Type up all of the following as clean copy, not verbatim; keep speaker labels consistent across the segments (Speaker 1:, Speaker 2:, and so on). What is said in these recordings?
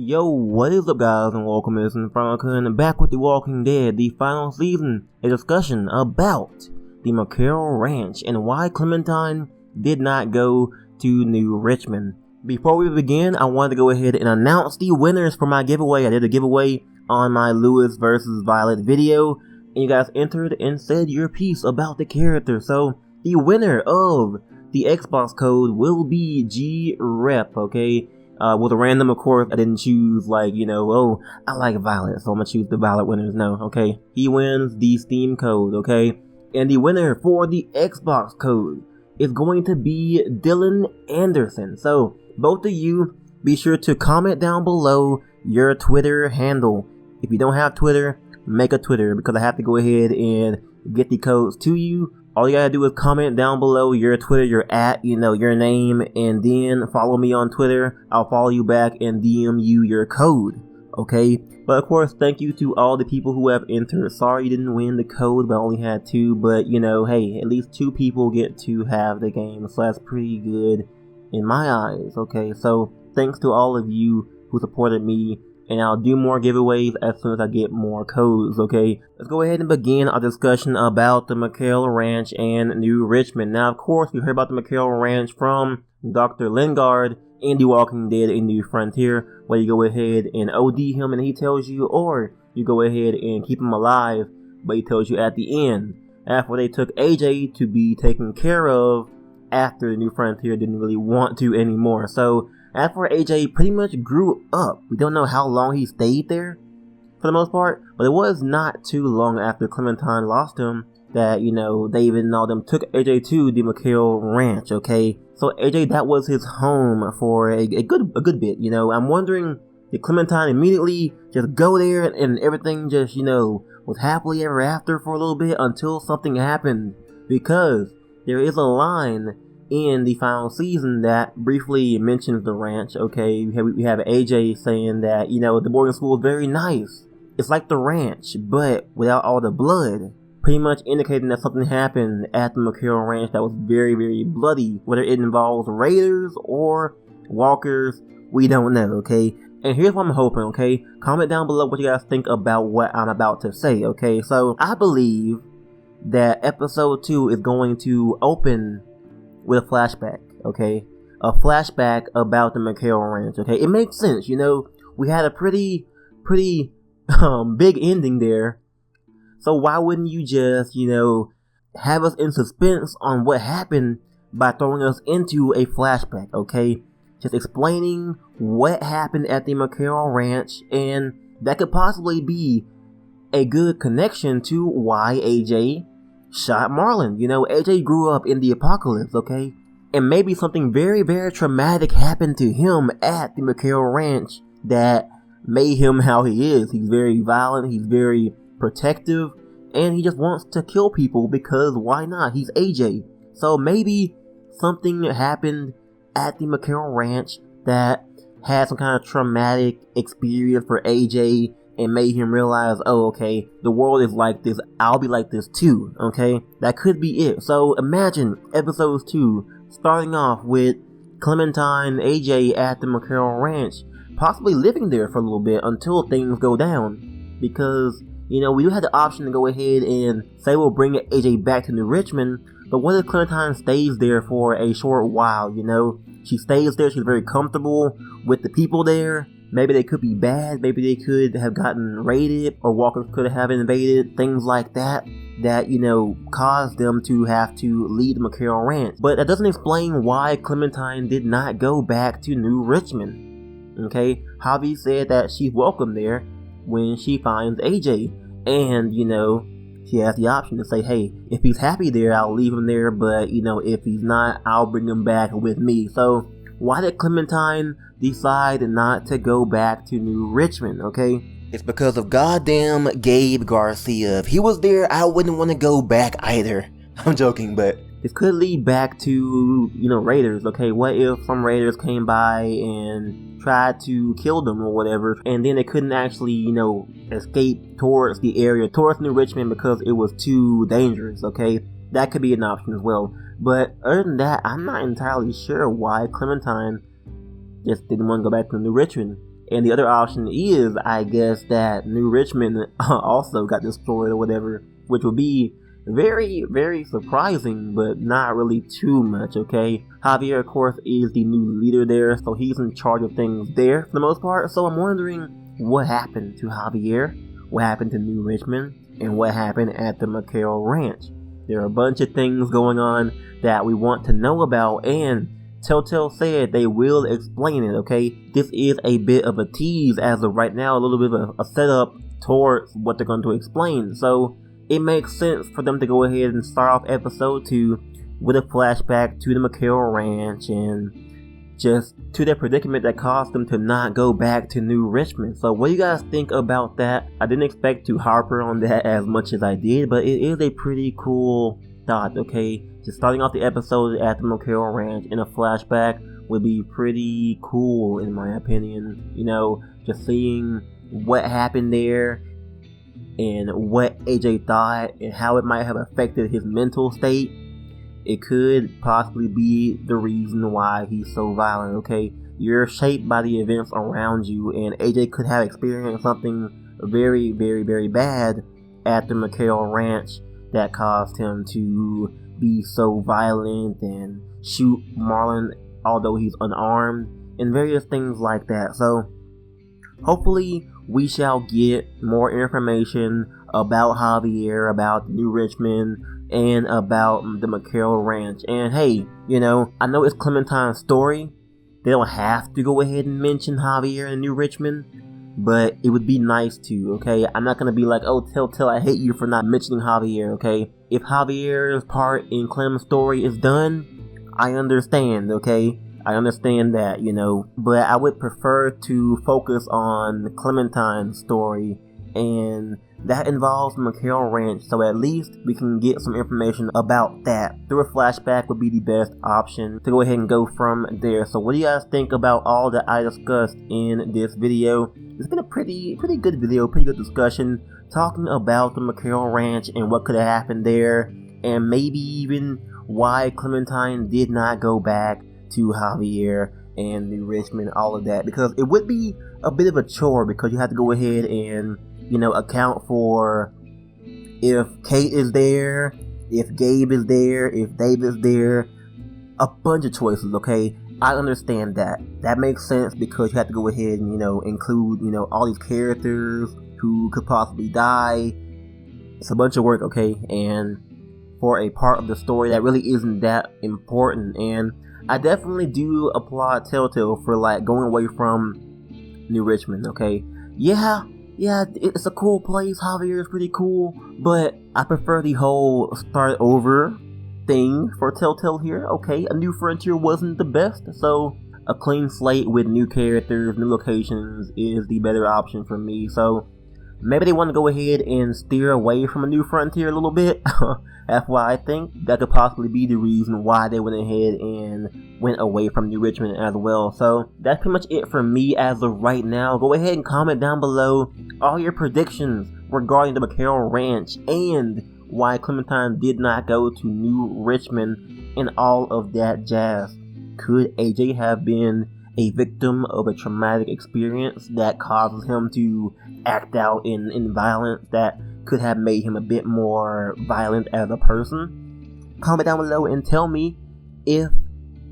Speaker 1: Yo, what is up guys, and welcome to InfernoKun back with The Walking Dead, the final season, a discussion about the McCaroll Ranch and why Clementine did not go to New Richmond. Before we begin, I wanted to go ahead and announce the winners for my giveaway. I did a giveaway on my Lewis vs. Violet video, and you guys entered and said your piece about the character. So, the winner of the Xbox code will be G-Rep, okay? With a random, of course, I didn't choose, like, oh, I like Violet, so I'm gonna choose the Violet winners. No, okay? He wins the Steam code, okay? And the winner for the Xbox code is going to be Dylan Anderson. So, both of you, be sure to comment down below your Twitter handle. If you don't have Twitter, make a Twitter, because I have to go ahead and get the codes to you. All you gotta do is comment down below your Twitter, your at, your name, and then follow me on Twitter. I'll follow you back and DM you your code, okay? But of course, thank you to all the people who have entered. Sorry you didn't win the code, but I only had 2, but hey, at least 2 people get to have the game, so that's pretty good in my eyes, okay? So, thanks to all of you who supported me, and I'll do more giveaways as soon as I get more codes, okay? Let's go ahead and begin our discussion about the McCaroll Ranch and New Richmond. Now, of course, we heard about the McCaroll Ranch from Dr. Lingard in The Walking Dead: A New Frontier, where you go ahead and OD him and he tells you, or you go ahead and keep him alive, but he tells you at the end, after they took AJ to be taken care of after the New Frontier didn't really want to anymore. So, after AJ pretty much grew up, we don't know how long he stayed there, for the most part, but it was not too long after Clementine lost him that, David and all them took AJ to the McCaroll Ranch, okay? So AJ, that was his home for a good bit, I'm wondering, did Clementine immediately just go there and everything just, was happily ever after for a little bit until something happened? Because there is a line in the final season that briefly mentions the ranch, okay? We have AJ saying that, the boarding school is very nice. It's like the ranch, but without all the blood. Pretty much indicating that something happened at the McCaroll Ranch that was very, very bloody. Whether it involves raiders or walkers, we don't know, okay? And here's what I'm hoping, okay? Comment down below what you guys think about what I'm about to say, okay? So, I believe that episode 2 is going to open with a flashback, okay? A flashback about the McCaroll Ranch, okay? It makes sense, we had a pretty big ending there. So why wouldn't you just, have us in suspense on what happened by throwing us into a flashback, okay? Just explaining what happened at the McCaroll Ranch, and that could possibly be a good connection to why AJ shot Marlon. AJ grew up in the apocalypse, okay? And maybe something very, very traumatic happened to him at the McCaroll Ranch that made him how he is. He's very violent, he's very protective, and he just wants to kill people because why not? He's AJ. So maybe something happened at the McCaroll Ranch that had some kind of traumatic experience for AJ and made him realize, oh, okay, the world is like this, I'll be like this too, okay? That could be it. So imagine episode 2 starting off with Clementine and AJ at the McCaroll Ranch, possibly living there for a little bit until things go down. Because, we do have the option to go ahead and say we'll bring AJ back to New Richmond, but what if Clementine stays there for a short while, She stays there, she's very comfortable with the people there. Maybe they could be bad, maybe they could have gotten raided, or walkers could have invaded, things like that, caused them to have to leave the McCaroll Ranch. But that doesn't explain why Clementine did not go back to New Richmond, okay? Javier said that she's welcome there when she finds AJ, and, she has the option to say, hey, if he's happy there, I'll leave him there, but, if he's not, I'll bring him back with me. So, why did Clementine decide not to go back to New Richmond, okay? It's because of goddamn Gabe Garcia. If he was there, I wouldn't want to go back either. I'm joking, but this could lead back to, raiders, okay? What if some raiders came by and tried to kill them or whatever, and then they couldn't actually, escape towards the area, towards New Richmond because it was too dangerous, okay? That could be an option as well. But other than that, I'm not entirely sure why Clementine just didn't want to go back to New Richmond. And the other option is, I guess, that New Richmond also got destroyed or whatever, which would be very, very surprising, but not really too much, okay? Javier, of course, is the new leader there, so he's in charge of things there for the most part. So I'm wondering what happened to Javier, what happened to New Richmond, and what happened at the McCaroll Ranch. There are a bunch of things going on that we want to know about, and Telltale said they will explain it, okay? This is a bit of a tease as of right now, a little bit of a setup towards what they're going to explain. So it makes sense for them to go ahead and start off episode 2 with a flashback to the McCaroll Ranch and just to their predicament that caused them to not go back to New Richmond. So what do you guys think about that? I didn't expect to harper on that as much as I did, but it is a pretty cool thought, okay? Just starting off the episode at the McCaroll Ranch in a flashback would be pretty cool in my opinion. You know, just seeing what happened there and what AJ thought and how it might have affected his mental state. It could possibly be the reason why he's so violent, okay? You're shaped by the events around you, and AJ could have experienced something very, very, very bad at the McCaroll Ranch that caused him to be so violent and shoot Marlon although he's unarmed and various things like that. So hopefully we shall get more information about Javier, about New Richmond, and about the McCaroll Ranch. And hey, you know, I know it's Clementine's story. They don't have to go ahead and mention Javier and New Richmond, but it would be nice to, okay? I'm not gonna be like, oh, Telltale, I hate you for not mentioning Javier, okay? If Javier's part in Clem's story is done, I understand, okay? I understand that, you know, but I would prefer to focus on Clementine's story, and that involves McCaroll Ranch, so at least we can get some information about that. Through a flashback would be the best option to go ahead and go from there. So what do you guys think about all that I discussed in this video? It's been a pretty good video, pretty good discussion, talking about the McCaroll Ranch and what could have happened there, and maybe even why Clementine did not go back to Javier and New Richmond, all of that, because it would be a bit of a chore, because you have to go ahead and, you know, account for if Kate is there, if Gabe is there, if Dave is there, a bunch of choices, okay? I understand that. That makes sense, because you have to go ahead and, you know, include, you know, all these characters who could possibly die. It's a bunch of work, okay? And for a part of the story that really isn't that important. And I definitely do applaud Telltale for, like, going away from New Richmond, okay? Yeah, it's a cool place. Javier is pretty cool, but I prefer the whole start over thing for Telltale here. Okay, A New Frontier wasn't the best, so a clean slate with new characters, new locations is the better option for me. So maybe they want to go ahead and steer away from A New Frontier a little bit. That's why I think that could possibly be the reason why they went ahead and went away from New Richmond as well. So that's pretty much it for me as of right now. Go ahead and comment down below all your predictions regarding the McCaroll Ranch and why Clementine did not go to New Richmond and all of that jazz. Could AJ have been a victim of a traumatic experience that causes him to act out in violence that could have made him a bit more violent as a person? Comment down below and tell me if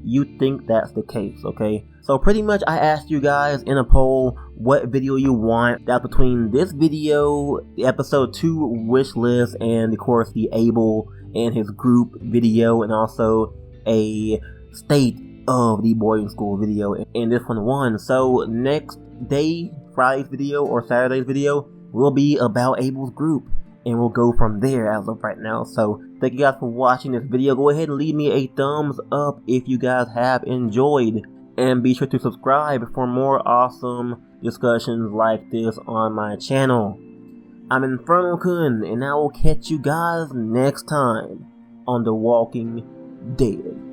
Speaker 1: you think that's the case, okay? So pretty much I asked you guys in a poll what video you want. That's between this video, the episode 2 wish list, and of course the Abel and his group video, and also a state of the boarding school video, and this one won. So next day, Friday's video or Saturday's video will be about Abel's group, and we'll go from there as of right now. So thank you guys for watching this video. Go ahead and leave me a thumbs up if you guys have enjoyed, and be sure to subscribe for more awesome discussions like this on my channel. I'm InfernoKun, and I will catch you guys next time on The Walking Dead.